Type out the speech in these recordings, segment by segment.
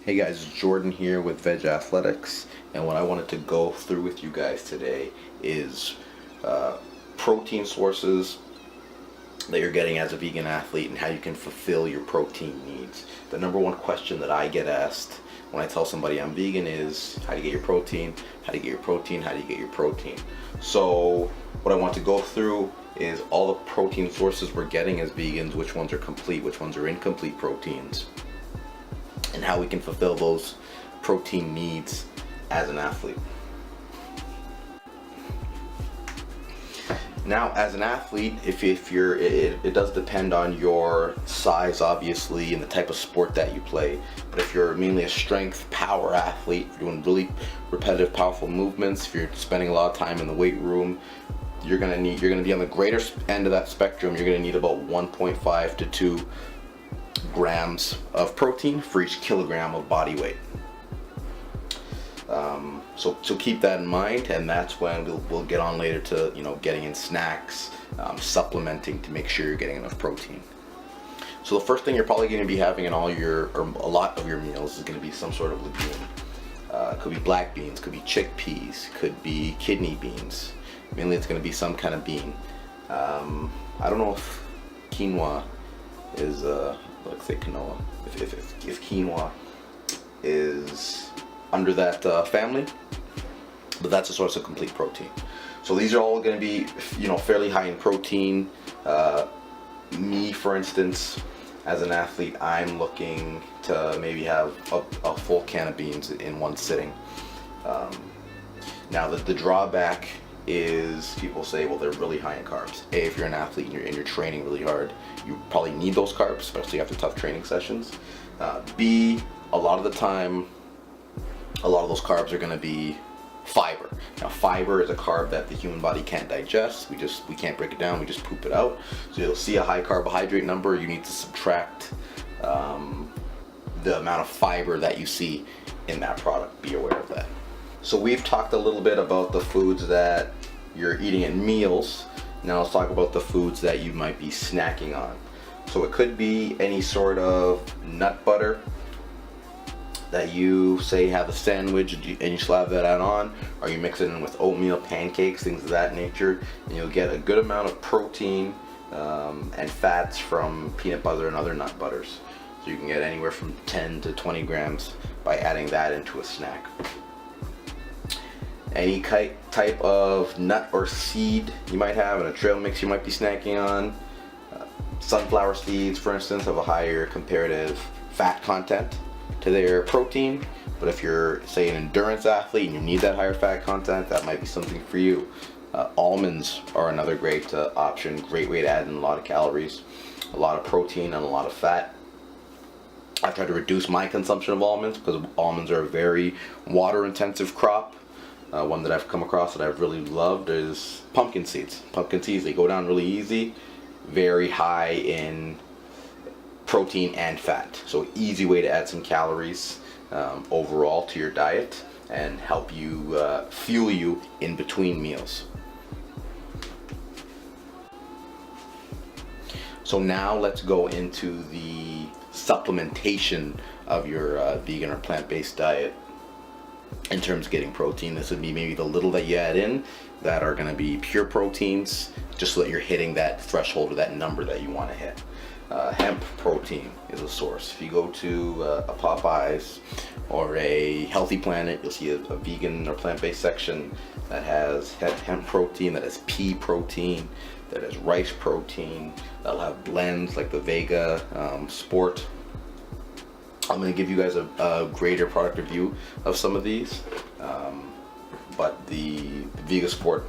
Hey guys, it's Jordan here with Veg Athletics, and what I wanted to go through with you guys today is protein sources that you're getting as a vegan athlete and how you can fulfill your protein needs. The number one question that I get asked when I tell somebody I'm vegan is, how do you get your protein? How do you get your protein? How do you get your protein? So what I want to go through is all the protein sources we're getting as vegans, which ones are complete, which ones are incomplete proteins, and how we can fulfill those protein needs as an athlete. Now, as an athlete, if you're, it does depend on your size, obviously, and the type of sport that you play. But if you're mainly a strength power athlete, if you're doing really repetitive, powerful movements, if you're spending a lot of time in the weight room, you're gonna be on the greater end of that spectrum. You're gonna need about 1.5 to 2 grams of protein for each kilogram of body weight. So keep that in mind, and that's when we'll get on later to getting in snacks, supplementing to make sure you're getting enough protein. So the first thing you're probably going to be having in all your, or a lot of your meals, is going to be some sort of legume. Could be black beans, could be chickpeas, could be kidney beans. Mainly it's going to be some kind of bean. I don't know if quinoa is let's say quinoa. If quinoa is under that family, but that's a source of complete protein. So these are all going to be, fairly high in protein. Me, for instance, as an athlete, I'm looking to maybe have a full can of beans in one sitting. Now, the drawback is people say, well, they're really high in carbs. A, if you're an athlete and you're training really hard, you probably need those carbs, especially after tough training sessions. B, a lot of the time, a lot of those carbs are going to be fiber. Now, fiber is a carb that the human body can't digest. We can't break it down. We just poop it out. So you'll see a high carbohydrate number. You need to subtract the amount of fiber that you see in that product. Be aware of that. So we've talked a little bit about the foods that you're eating in meals. Now let's talk about the foods that you might be snacking on. So it could be any sort of nut butter that you say have a sandwich and you slap that on, or you mix it in with oatmeal, pancakes, things of that nature, and you'll get a good amount of protein and fats from peanut butter and other nut butters. So you can get anywhere from 10 to 20 grams by adding that into a snack. Any type of nut or seed you might have in a trail mix you might be snacking on. Sunflower seeds, for instance, have a higher comparative fat content to their protein, but if you're, say, an endurance athlete and you need that higher fat content, that might be something for you. Almonds are another great option, great way to add in a lot of calories, a lot of protein, and a lot of fat. I try to reduce my consumption of almonds because almonds are a very water-intensive crop. One that I've come across that I've really loved is pumpkin seeds. Pumpkin seeds, they go down really easy, very high in protein and fat. So easy way to add some calories overall to your diet and help you fuel you in between meals. So now let's go into the supplementation of your vegan or plant-based diet. In terms of getting protein, this would be maybe the little that you add in that are going to be pure proteins, just so that you're hitting that threshold or that number that you want to hit. Hemp protein is a source. If you go to a Popeyes or a Healthy Planet, you'll see a vegan or plant-based section that has hemp protein, that has pea protein, that has rice protein, that'll have blends like the Vega Sport. I'm going to give you guys a greater product review of some of these, but the Vega Sport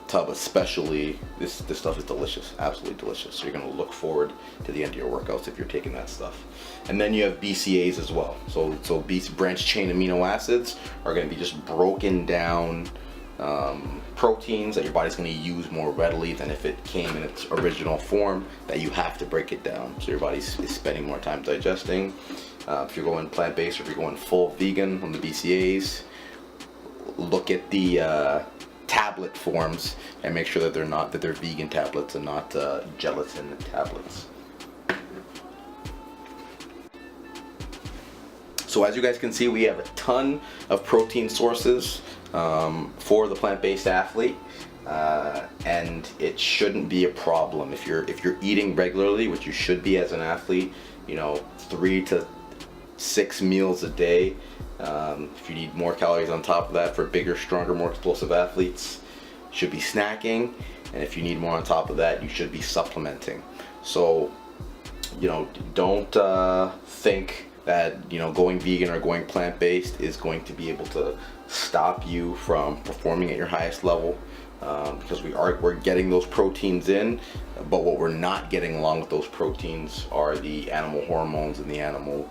tub especially, this stuff is delicious, absolutely delicious. So you're going to look forward to the end of your workouts if you're taking that stuff. And then you have BCAAs as well. So branched chain amino acids are going to be just broken down proteins that your body's going to use more readily than if it came in its original form, that you have to break it down. So your body is spending more time digesting. If you're going plant-based or if you're going full vegan on the BCAAs, look at the tablet forms and make sure that they're vegan tablets and not gelatin tablets. So as you guys can see, we have a ton of protein sources for the plant-based athlete, and it shouldn't be a problem if you're eating regularly, which you should be as an athlete. 3 to 6 meals a day. If you need more calories on top of that for bigger, stronger, more explosive athletes, you should be snacking, and if you need more on top of that, you should be supplementing. So don't think that going vegan or going plant-based is going to be able to stop you from performing at your highest level, because we're getting those proteins in, but what we're not getting along with those proteins are the animal hormones and the animal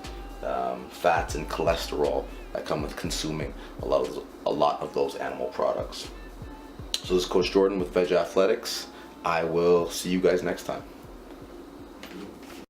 fats and cholesterol that come with consuming a lot of those animal products. So this is Coach Jordan with Veg Athletics. I will see you guys next time.